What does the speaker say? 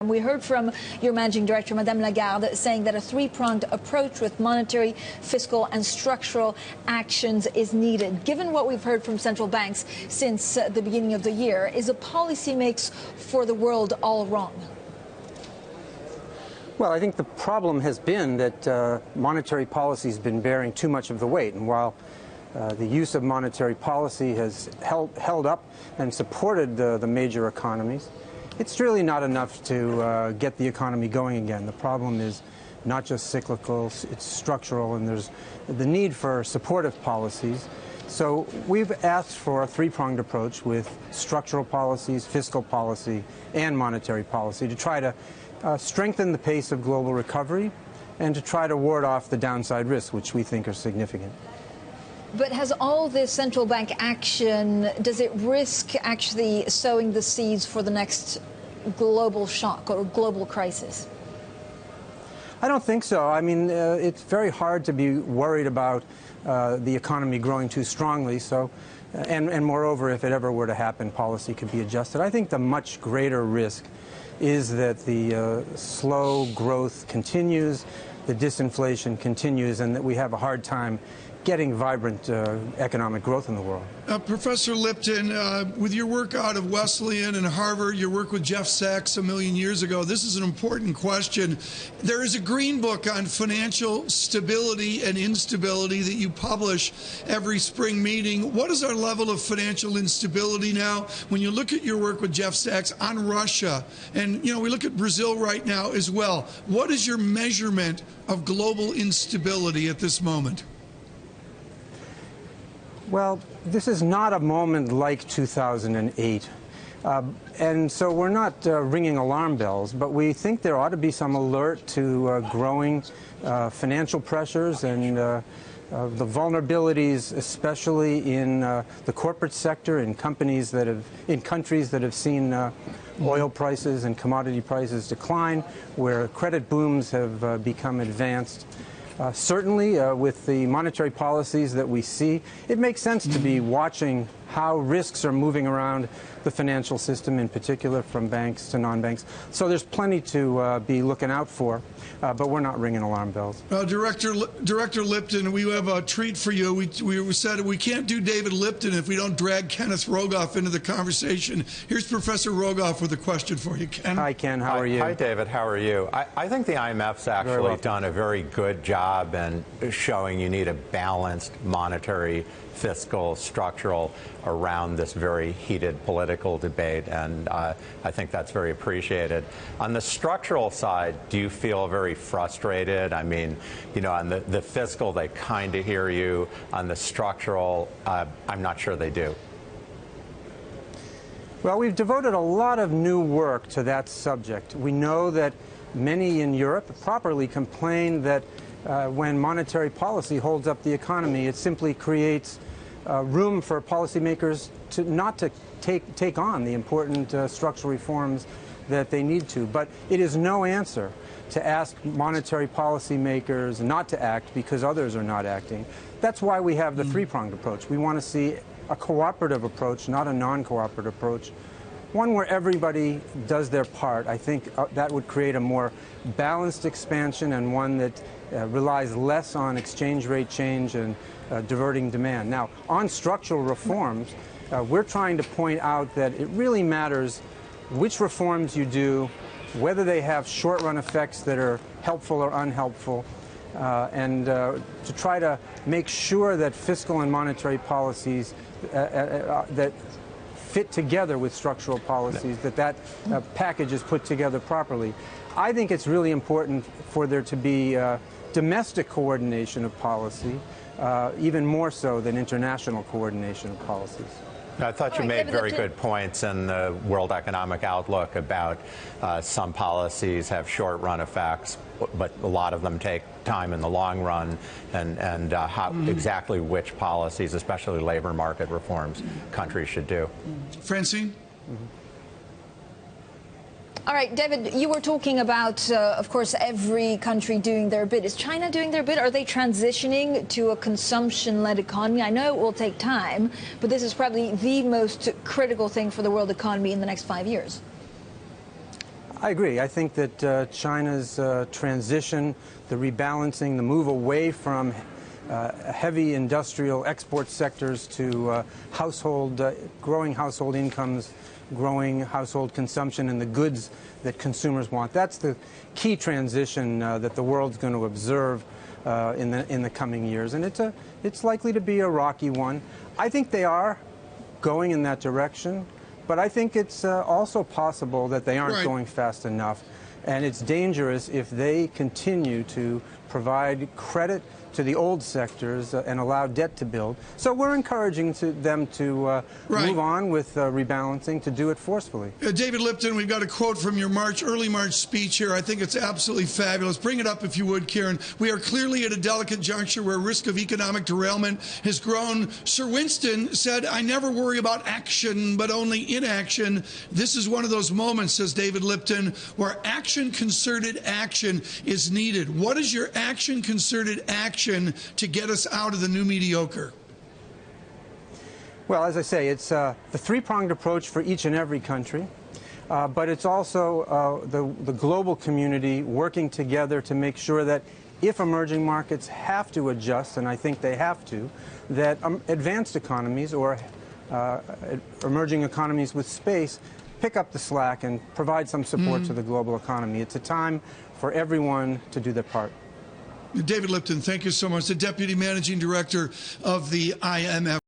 We heard from your managing director, Madame Lagarde, saying that a three-pronged approach with monetary, fiscal and structural actions is needed. Given what we've heard from central banks since the beginning of the year, is a policy mix for the world all wrong? Well, I think the problem has been that monetary policy has been bearing too much of the weight. And while the use of monetary policy has held up and supported the major economies, it's really not enough to get the economy going again. The problem is not just cyclical, it's structural, and there's the need for supportive policies. So we've asked for a three-pronged approach with structural policies, fiscal policy, and monetary policy to try to strengthen the pace of global recovery and to try to ward off the downside risks, which we think are significant. But has all this central bank action, does it risk actually sowing the seeds for the next global shock or global crisis? I don't think so. I mean, it's very hard to be worried about the economy growing too strongly. So, and moreover, if it ever were to happen, policy could be adjusted. I think the much greater risk is that the slow growth continues, the disinflation continues, and that we have a hard time getting vibrant economic growth in the world. Professor Lipton, with your work out of Wesleyan and Harvard, your work with Jeff Sachs a million years ago, this is an important question. There is a green book on financial stability and instability that you publish every spring meeting. What is our level of financial instability now? When you look at your work with Jeff Sachs on Russia, and we look at Brazil right now as well, what is your measurement of global instability at this moment? Well, this is not a moment like 2008. And so we're not ringing alarm bells, but we think there ought to be some alert to growing financial pressures and the vulnerabilities, especially in the corporate sector, in countries that have seen oil prices and commodity prices decline, where credit booms have become advanced. Certainly, with the monetary policies that we see, it makes sense to be watching how risks are moving around the financial system, in particular from banks to non-banks. So there's plenty to be looking out for, but we're not ringing alarm bells. Director Lipton, we have a treat for you. We said we can't do David Lipton if we don't drag Kenneth Rogoff into the conversation. Here's Professor Rogoff with a question for you, Ken. Hi, Ken. How are you? Hi, David. How are you? I think the IMF's actually done a very good job in showing you need a balanced monetary, fiscal, structural around this very heated political debate, and I think that's very appreciated. On the structural side, do you feel very frustrated? I mean, on the fiscal, they kind of hear you. On the structural, I'm not sure they do. Well, we've devoted a lot of new work to that subject. We know that many in Europe properly complain that when monetary policy holds up the economy, it simply creates room for policymakers not to take on the important structural reforms that they need to. But it is no answer to ask monetary policymakers not to act because others are not acting. That's why we have the three-pronged approach. We want to see a cooperative approach, not a non-cooperative approach. One where everybody does their part. I think that would create a more balanced expansion, and one that relies less on exchange rate change and diverting demand. Now, on structural reforms, we're trying to point out that it really matters which reforms you do, whether they have short-run effects that are helpful or unhelpful, and to try to make sure that fiscal and monetary policies that fit together with structural policies, that package is put together properly. I think it's really important for there to be domestic coordination of policy, even more so than international coordination of policies. I thought you made very good points in the World Economic Outlook about some policies have short-run effects, but a lot of them take time in the long run, and how exactly which policies, especially labor market reforms, countries should do. Francine? All right, David, you were talking about, of course, every country doing their bit. Is China doing their bit? Are they transitioning to a consumption-led economy? I know it will take time, but this is probably the most critical thing for the world economy in the next 5 years. I agree. I think that China's transition, the rebalancing, the move away from heavy industrial export sectors to growing household incomes, growing household consumption, and the goods that consumers want. That's the key transition that the world's going to observe in the coming years, and it's likely to be a rocky one. I think they are going in that direction, but I think it's also possible that they aren't going fast enough, and it's dangerous if they continue to provide credit to the old sectors and allow debt to build. So we're encouraging them to move on with rebalancing, to do it forcefully. David Lipton, we've got a quote from your early March speech here. I think it's absolutely fabulous. Bring it up if you would, Karen. We are clearly at a delicate juncture where risk of economic derailment has grown. Sir Winston said, "I never worry about action, but only inaction." This is one of those moments, says David Lipton, where action, concerted action is needed. What is your action, concerted action to get us out of the new mediocre? Well, as I say, it's the three-pronged approach for each and every country, but it's also the global community working together to make sure that if emerging markets have to adjust, and I think they have to, that advanced economies or emerging economies with space pick up the slack and provide some support to the global economy. It's a time for everyone to do their part. David Lipton, thank you so much. The Deputy Managing Director of the IMF.